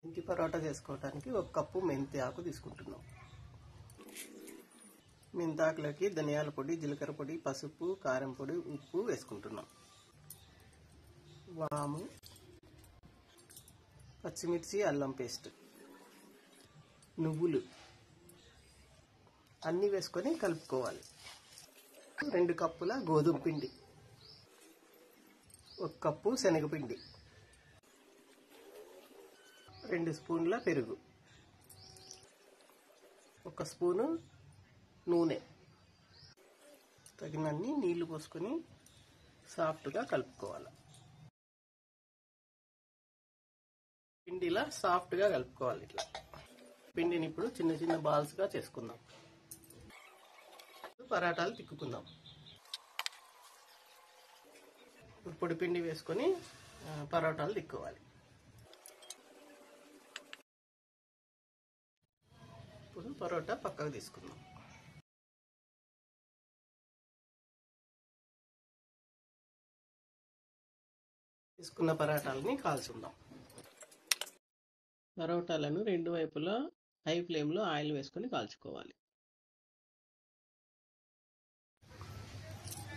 మెంతి పరోటా చేసుకోవడానికి 1 కప్పు మెంతి ఆకు తీసుకుంటున్నాం. మెంతాకులకి ధనియాల పొడి, జీలకర్ర పొడి, పసుపు, కారం పొడి, ఉప్పు వేసుకుంటున్నాం. వాము, పచ్చిమిర్చి, అల్లం పేస్ట్, నువ్వులు అన్నీ వేసుకొని కలుపుకోవాలి. 2 కప్పుల గోధుమ పిండి, 1 కప్పు శనగపిండి, 2 స్పూన్ల పెరుగు, 1 స్పూను నూనె, తగినన్ని నీళ్లు పోసుకొని సాఫ్ట్గా కలుపుకోవాలి. పిండిలా సాఫ్ట్గా కలుపుకోవాలి. ఇట్లా పిండిని ఇప్పుడు చిన్న చిన్న బాల్స్గా చేసుకుందాం. పరాటాలు తిక్కుకుందాం. పొడి పిండి వేసుకొని పరోటాలు తిక్కోవాలి. ఇప్పుడు పరోటా పక్కకు తీసుకుందాం. తీసుకున్న పరోటాలని కాల్చుకుందాం. పరోటాలను 2 వైపులా హై ఫ్లేమ్లో ఆయిల్ వేసుకొని కాల్చుకోవాలి.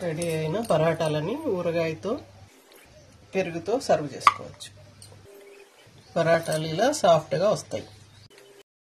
రెడీ అయిన పరోటాలని ఊరగాయతో, పెరుగుతో సర్వ్ చేసుకోవచ్చు. పరోటాలు ఇలా సాఫ్ట్గా వస్తాయి.